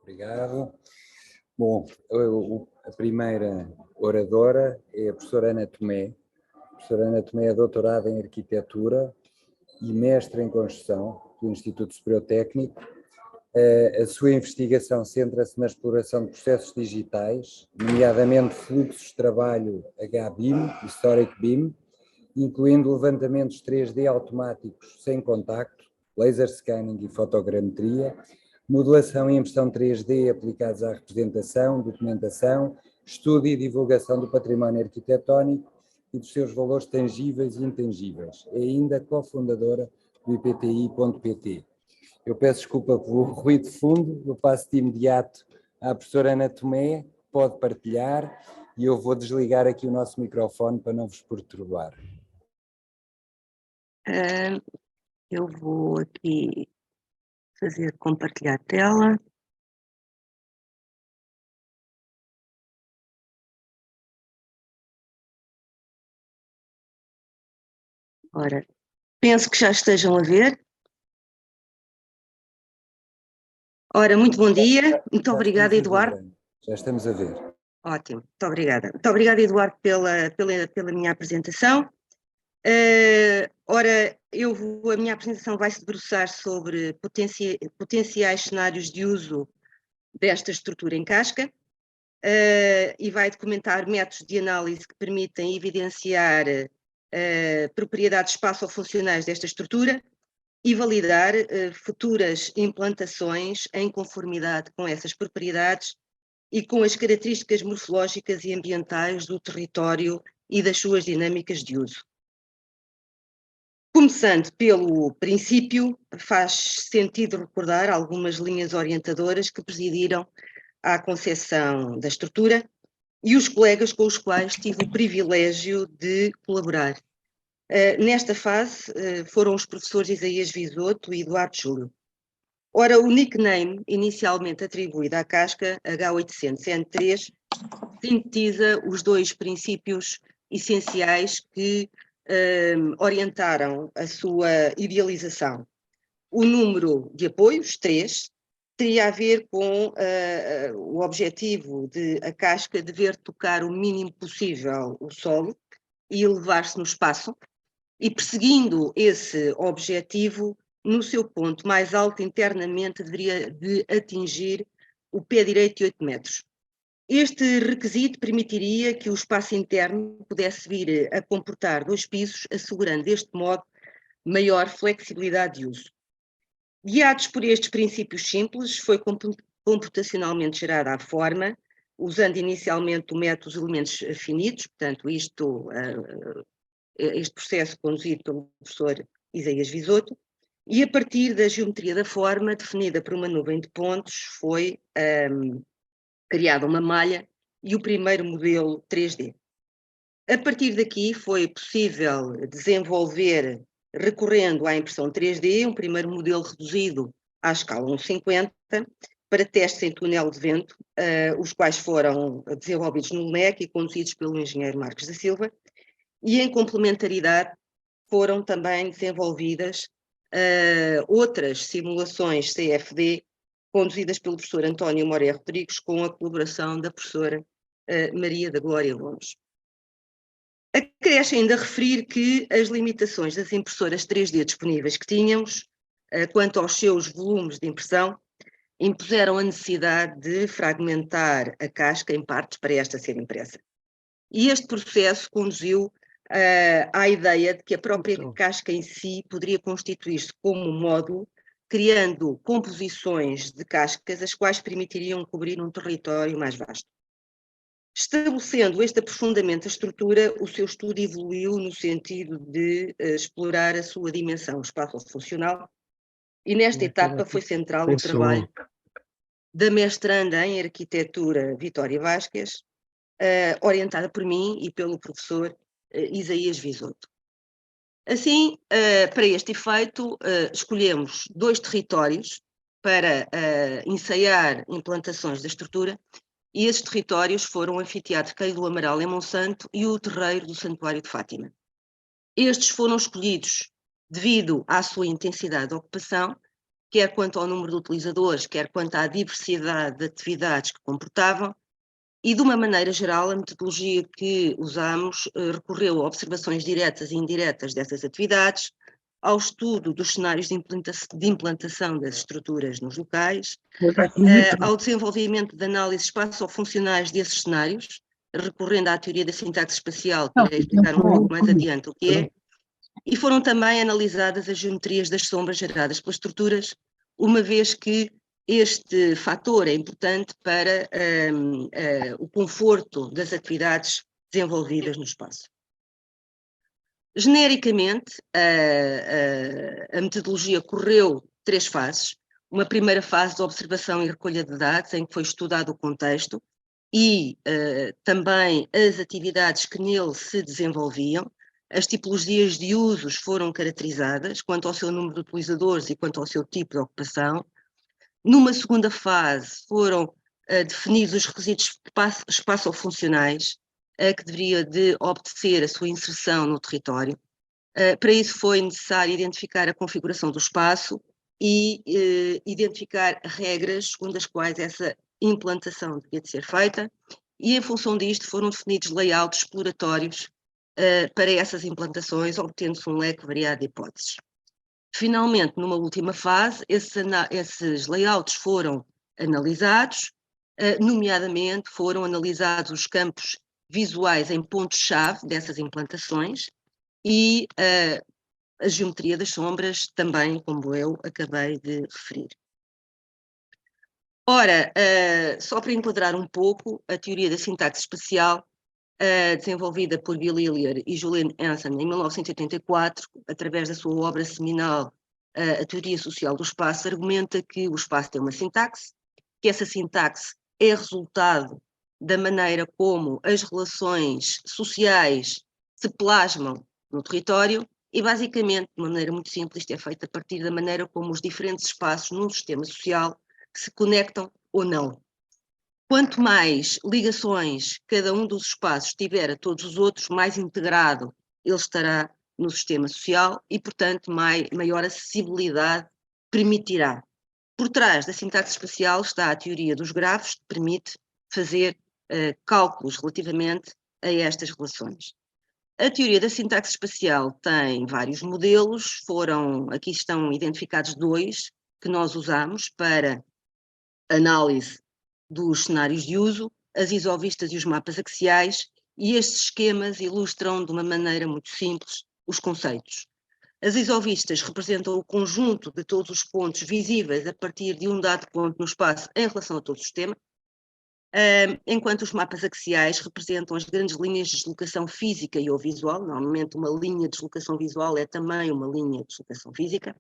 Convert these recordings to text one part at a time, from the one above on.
Obrigado. Bom, a primeira oradora é a professora Ana Tomé. A professora Ana Tomé é doutorada em Arquitetura e mestre em Construção do Instituto Superior Técnico. A sua investigação centra-se na exploração de processos digitais, nomeadamente fluxos de trabalho HBIM, Historic BIM, incluindo levantamentos 3D automáticos sem contacto, laser scanning e fotogrametria, modelação e impressão 3D aplicados à representação, documentação, estudo e divulgação do património arquitetónico e dos seus valores tangíveis e intangíveis. É ainda cofundadora do IPTI.pt. Eu peço desculpa pelo ruído de fundo, eu passo de imediato à professora Ana Tomé, pode partilhar, e eu vou desligar aqui o nosso microfone para não vos perturbar. Eu vou aqui fazer compartilhar tela. Ora, penso que já estejam a ver. Ora, muito bom dia. Muito obrigada, Eduardo. Já estamos a ver. Ótimo, muito obrigada. Muito obrigada, Eduardo, pela minha apresentação. Ora, a minha apresentação vai se debruçar sobre potenciais cenários de uso desta estrutura em casca e vai documentar métodos de análise que permitem evidenciar propriedades espaço-funcionais desta estrutura e validar futuras implantações em conformidade com essas propriedades e com as características morfológicas e ambientais do território e das suas dinâmicas de uso. Começando pelo princípio, faz sentido recordar algumas linhas orientadoras que presidiram à concepção da estrutura e os colegas com os quais tive o privilégio de colaborar. Nesta fase foram os professores Isaías Visoto e Eduardo Júlio. Ora, o nickname inicialmente atribuído à casca, H800N3, sintetiza os dois princípios essenciais que orientaram a sua idealização. O número de apoios, 3, teria a ver com o objetivo de a casca dever tocar o mínimo possível o solo e elevar-se no espaço, e perseguindo esse objetivo, no seu ponto mais alto internamente deveria de atingir o pé direito de 8 metros. Este requisito permitiria que o espaço interno pudesse vir a comportar 2 pisos, assegurando deste modo maior flexibilidade de uso. Guiados por estes princípios simples, foi computacionalmente gerada a forma, usando inicialmente o método dos elementos finitos, portanto este processo conduzido pelo professor Isaías Visoto, e a partir da geometria da forma, definida por uma nuvem de pontos, foi criada uma malha e o primeiro modelo 3D. A partir daqui foi possível desenvolver, recorrendo à impressão 3D, um primeiro modelo reduzido à escala 1:50 para testes em túnel de vento, os quais foram desenvolvidos no LNEC e conduzidos pelo engenheiro Marcos da Silva, e em complementaridade foram também desenvolvidas outras simulações CFD conduzidas pelo professor António Moré Rodrigues com a colaboração da professora Maria da Glória Gomes. Acresce ainda referir que as limitações das impressoras 3D disponíveis que tínhamos, quanto aos seus volumes de impressão, impuseram a necessidade de fragmentar a casca em partes para esta ser impressa. E este processo conduziu à ideia de que a própria casca em si poderia constituir-se como um módulo, criando composições de cascas, as quais permitiriam cobrir um território mais vasto. Estabelecendo este aprofundamento da estrutura, o seu estudo evoluiu no sentido de explorar a sua dimensão espaço-funcional, e nesta etapa foi central o trabalho da mestranda em arquitetura Vitória Vasquez, orientada por mim e pelo professor Isaías Visoto. Assim, para este efeito, escolhemos 2 territórios para ensaiar implantações da estrutura, e esses territórios foram o anfiteatro Queiro do Amaral em Monsanto e o terreiro do Santuário de Fátima. Estes foram escolhidos devido à sua intensidade de ocupação quer quanto ao número de utilizadores, quer quanto à diversidade de atividades que comportavam, e de uma maneira geral a metodologia que usamos recorreu a observações diretas e indiretas dessas atividades, ao estudo dos cenários de implantação das estruturas nos locais, ao desenvolvimento de análises espaço-funcionais desses cenários, recorrendo à teoria da sintaxe espacial, que irei explicar um pouco mais adiante o que é, e foram também analisadas as geometrias das sombras geradas pelas estruturas, uma vez que este fator é importante para o conforto das atividades desenvolvidas no espaço. Genericamente, a metodologia correu 3 fases. Uma primeira fase de observação e recolha de dados, em que foi estudado o contexto e também as atividades que nele se desenvolviam. As tipologias de usos foram caracterizadas quanto ao seu número de utilizadores e quanto ao seu tipo de ocupação. Numa segunda fase foram definidos os requisitos espaço-funcionais que deveria de obedecer a sua inserção no território. Para isso foi necessário identificar a configuração do espaço e identificar regras segundo as quais essa implantação devia de ser feita, e em função disto foram definidos layouts exploratórios para essas implantações, obtendo-se um leque variado de hipóteses. Finalmente, numa última fase, esses layouts foram analisados, nomeadamente foram analisados os campos visuais em pontos-chave dessas implantações e a geometria das sombras também, como eu acabei de referir. Ora, só para enquadrar um pouco, a teoria da sintaxe espacial, desenvolvida por Bill Hillier e Julian Hansen em 1984, através da sua obra seminal, A Teoria Social do Espaço, argumenta que o espaço tem uma sintaxe, que essa sintaxe é resultado da maneira como as relações sociais se plasmam no território e, basicamente, de maneira muito simples, isto é feito a partir da maneira como os diferentes espaços num sistema social se conectam ou não. Quanto mais ligações cada um dos espaços tiver a todos os outros, mais integrado ele estará no sistema social e, portanto, maior acessibilidade permitirá. Por trás da sintaxe espacial está a teoria dos grafos, que permite fazer cálculos relativamente a estas relações. A teoria da sintaxe espacial tem vários modelos, aqui estão identificados 2 que nós usamos para análise dos cenários de uso, as isovistas e os mapas axiais, e estes esquemas ilustram de uma maneira muito simples os conceitos. As isovistas representam o conjunto de todos os pontos visíveis a partir de um dado ponto no espaço em relação a todo o sistema, enquanto os mapas axiais representam as grandes linhas de deslocação física e ou visual. Normalmente uma linha de deslocação visual é também uma linha de deslocação física,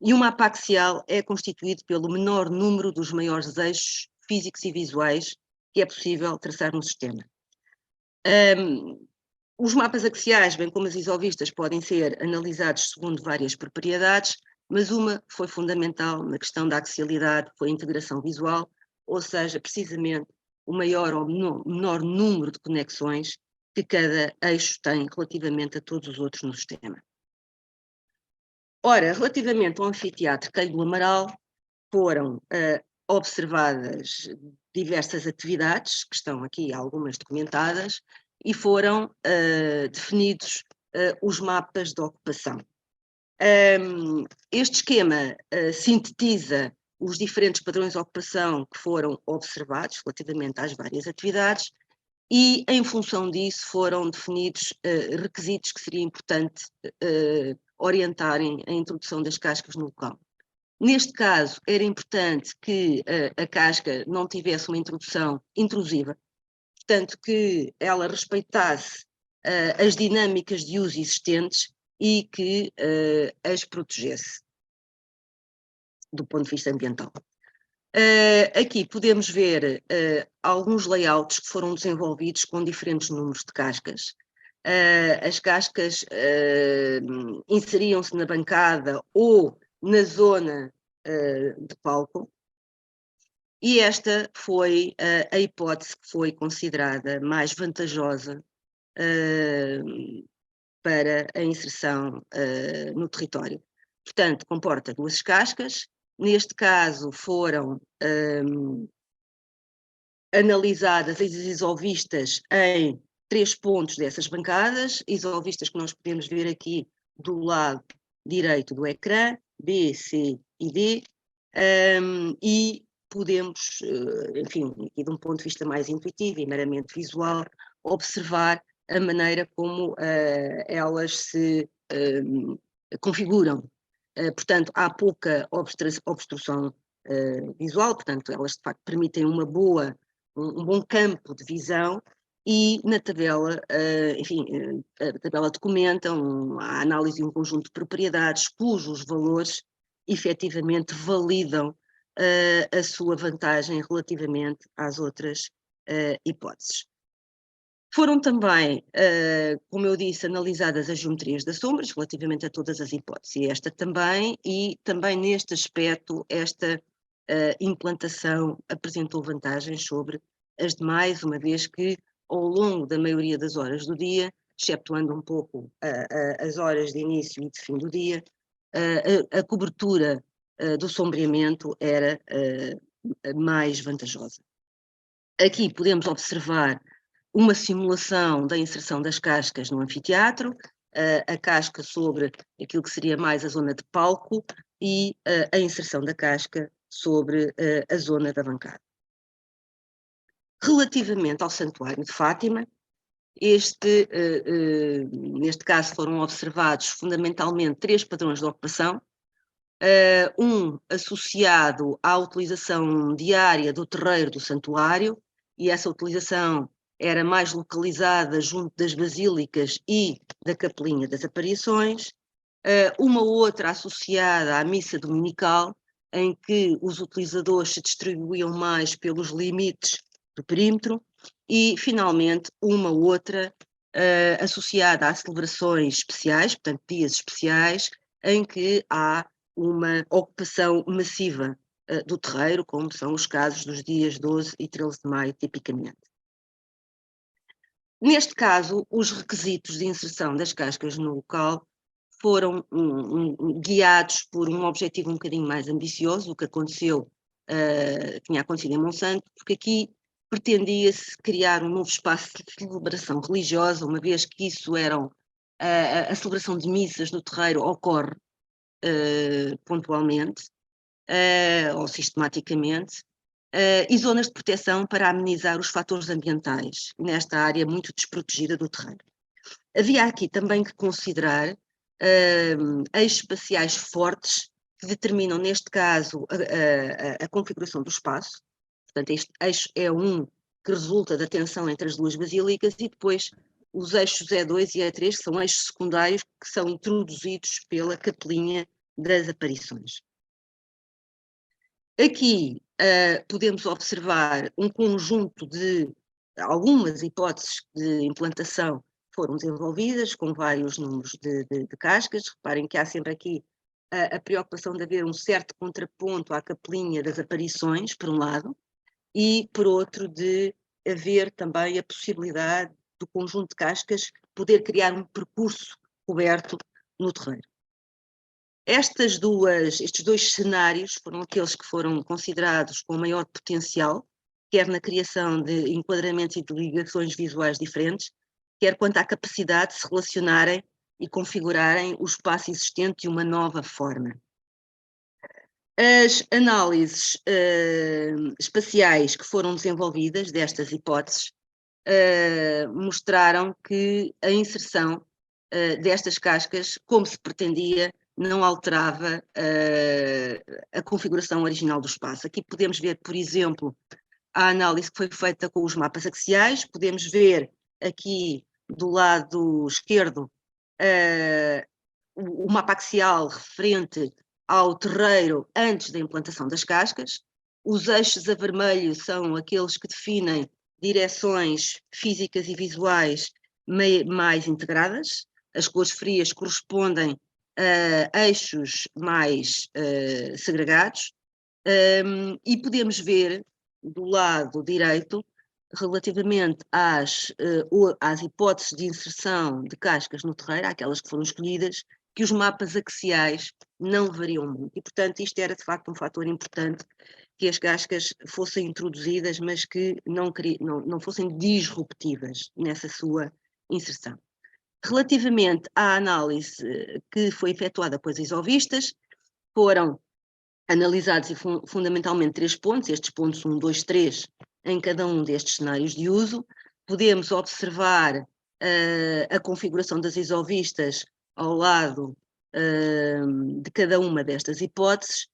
e o mapa axial é constituído pelo menor número dos maiores eixos físicos e visuais que é possível traçar no sistema. Os mapas axiais, bem como as isovistas, podem ser analisados segundo várias propriedades, mas uma foi fundamental na questão da axialidade, foi a integração visual, ou seja, precisamente o maior ou menor número de conexões que cada eixo tem relativamente a todos os outros no sistema. Ora, relativamente ao anfiteatro Coelho do Amaral, foram observadas diversas atividades, que estão aqui algumas documentadas, e foram definidos os mapas de ocupação. Este esquema sintetiza os diferentes padrões de ocupação que foram observados relativamente às várias atividades e, em função disso, foram definidos requisitos que seria importante orientarem a introdução das cascas no local. Neste caso, era importante que a casca não tivesse uma introdução intrusiva, portanto que ela respeitasse as dinâmicas de uso existentes e que as protegesse do ponto de vista ambiental. Aqui podemos ver alguns layouts que foram desenvolvidos com diferentes números de cascas. As cascas inseriam-se na bancada ou na zona de palco, e esta foi a hipótese que foi considerada mais vantajosa para a inserção no território. Portanto, comporta 2 cascas, Neste caso foram analisadas as isovistas em 3 pontos dessas bancadas, isovistas que nós podemos ver aqui do lado direito do ecrã, B, C e D, e podemos, enfim, aqui de um ponto de vista mais intuitivo e meramente visual, observar a maneira como elas se configuram. Portanto, há pouca obstrução visual, portanto, elas de facto permitem um bom campo de visão, e na tabela, enfim, a tabela documenta a análise de um conjunto de propriedades cujos valores efetivamente validam a sua vantagem relativamente às outras hipóteses. Foram também, como eu disse, analisadas as geometrias das sombras relativamente a todas as hipóteses, e também neste aspecto esta implantação apresentou vantagens sobre as demais, uma vez que ao longo da maioria das horas do dia, exceptuando um pouco as horas de início e de fim do dia, a cobertura do sombreamento era mais vantajosa. Aqui podemos observar uma simulação da inserção das cascas no anfiteatro, a casca sobre aquilo que seria mais a zona de palco e a inserção da casca sobre a zona da bancada. Relativamente ao Santuário de Fátima, neste caso foram observados fundamentalmente 3 padrões de ocupação, um associado à utilização diária do terreiro do santuário, e essa utilização era mais localizada junto das basílicas e da capelinha das aparições, uma outra associada à missa dominical, em que os utilizadores se distribuíam mais pelos limites do perímetro, e finalmente uma outra associada a celebrações especiais, portanto dias especiais, em que há uma ocupação massiva do terreiro, como são os casos dos dias 12 e 13 de maio, tipicamente. Neste caso, os requisitos de inserção das cascas no local foram guiados por um objetivo um bocadinho mais ambicioso, o que aconteceu, tinha acontecido em Monsanto, porque aqui pretendia-se criar um novo espaço de celebração religiosa, uma vez que isso era a celebração de missas no terreiro ocorre pontualmente ou sistematicamente, e zonas de proteção para amenizar os fatores ambientais nesta área muito desprotegida do terreno. Havia aqui também que considerar eixos espaciais fortes que determinam, neste caso, a configuração do espaço. Portanto, este eixo é que resulta da tensão entre as duas basílicas, e depois os eixos E2 e E3 são eixos secundários que são introduzidos pela capelinha das aparições. Aqui podemos observar um conjunto de algumas hipóteses de implantação foram desenvolvidas, com vários números de cascas. Reparem que há sempre aqui a preocupação de haver um certo contraponto à capelinha das aparições, por um lado, e, por outro, de haver também a possibilidade do conjunto de cascas poder criar um percurso coberto no terreiro. Estes 2 cenários foram aqueles que foram considerados com maior potencial, quer na criação de enquadramentos e de ligações visuais diferentes, quer quanto à capacidade de se relacionarem e configurarem o espaço existente de uma nova forma. As análises espaciais que foram desenvolvidas destas hipóteses mostraram que a inserção destas cascas, como se pretendia, não alterava a configuração original do espaço. Aqui podemos ver, por exemplo, a análise que foi feita com os mapas axiais. Podemos ver aqui do lado esquerdo o mapa axial referente ao terreiro antes da implantação das cascas. Os eixos a vermelho são aqueles que definem direções físicas e visuais mais integradas. As cores frias correspondem a eixos mais segregados, e podemos ver do lado direito, relativamente às hipóteses de inserção de cascas no terreiro, aquelas que foram escolhidas, que os mapas axiais não variam muito. E, portanto, isto era de facto um fator importante, que as cascas fossem introduzidas, mas que não fossem disruptivas nessa sua inserção. Relativamente à análise que foi efetuada pelos isovistas, foram analisados fundamentalmente 3 pontos, estes pontos 1, 2, 3, em cada um destes cenários de uso. Podemos observar a configuração das isovistas ao lado de cada uma destas hipóteses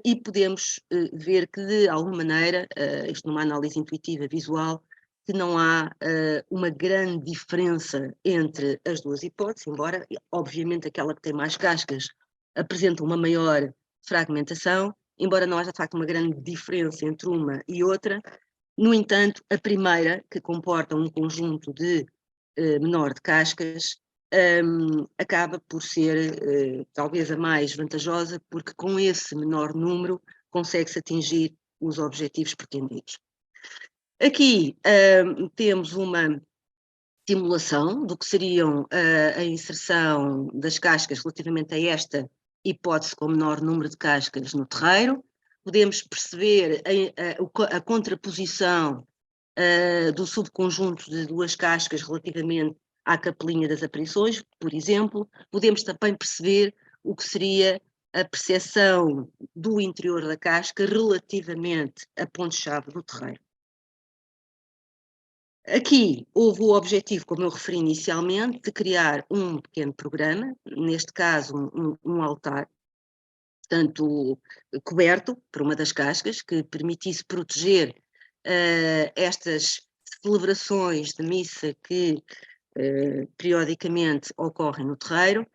e podemos ver que, de alguma maneira, isto numa análise intuitiva visual, que não há uma grande diferença entre as duas hipóteses, embora, obviamente, aquela que tem mais cascas apresenta uma maior fragmentação, embora não haja de facto uma grande diferença entre uma e outra. No entanto, a primeira, que comporta um conjunto de menor de cascas, acaba por ser talvez a mais vantajosa, porque com esse menor número consegue-se atingir os objetivos pretendidos. Aqui temos uma simulação do que seriam a inserção das cascas relativamente a esta hipótese com menor número de cascas no terreiro. Podemos perceber a contraposição do subconjunto de duas cascas relativamente à capelinha das aparições, por exemplo. Podemos também perceber o que seria a percepção do interior da casca relativamente a ponto-chave do terreiro. Aqui houve o objetivo, como eu referi inicialmente, de criar um pequeno programa, neste caso um altar, portanto, coberto por uma das cascas, que permitisse proteger estas celebrações de missa que periodicamente ocorrem no terreiro,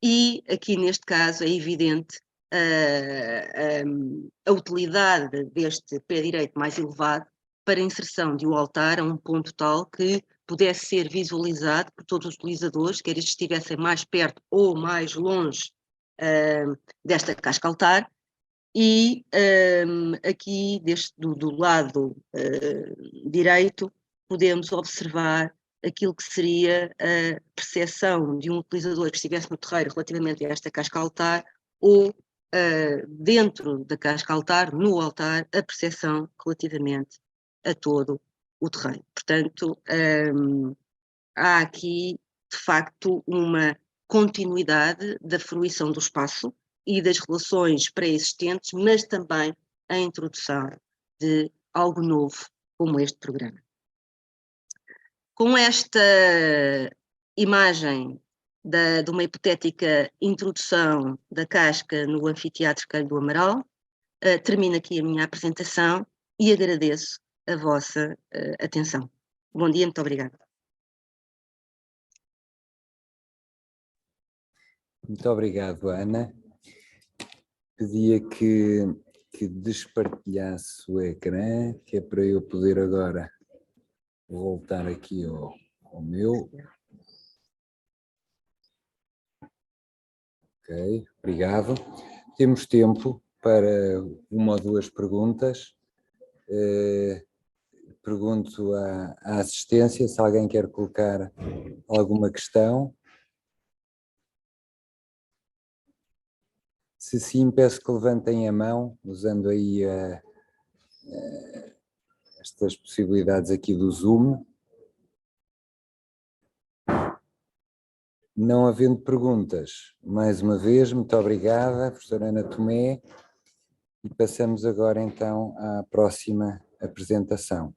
e aqui neste caso é evidente a utilidade deste pé direito mais elevado para a inserção de um altar a um ponto tal que pudesse ser visualizado por todos os utilizadores, quer eles estivessem mais perto ou mais longe desta casca altar. E aqui do lado direito podemos observar aquilo que seria a percepção de um utilizador que estivesse no terreiro relativamente a esta casca altar, ou dentro da casca altar, no altar, a percepção relativamente a todo o terreiro. Portanto, há aqui, de facto, uma continuidade da fruição do espaço e das relações pré-existentes, mas também a introdução de algo novo, como este programa. Com esta imagem de uma hipotética introdução da casca no Anfiteatro Caio do Amaral, termino aqui a minha apresentação e agradeço a vossa atenção. Bom dia, muito obrigada. Muito obrigado, Ana. Pedia que despartilhasse o ecrã, que é para eu poder agora voltar aqui ao meu. Ok, obrigado. Temos tempo para uma ou duas perguntas. Pergunto à assistência se alguém quer colocar alguma questão. Se sim, peço que levantem a mão, usando aí estas possibilidades aqui do Zoom. Não havendo perguntas, mais uma vez, muito obrigada, professora Ana Tomé, e passamos agora então à próxima apresentação.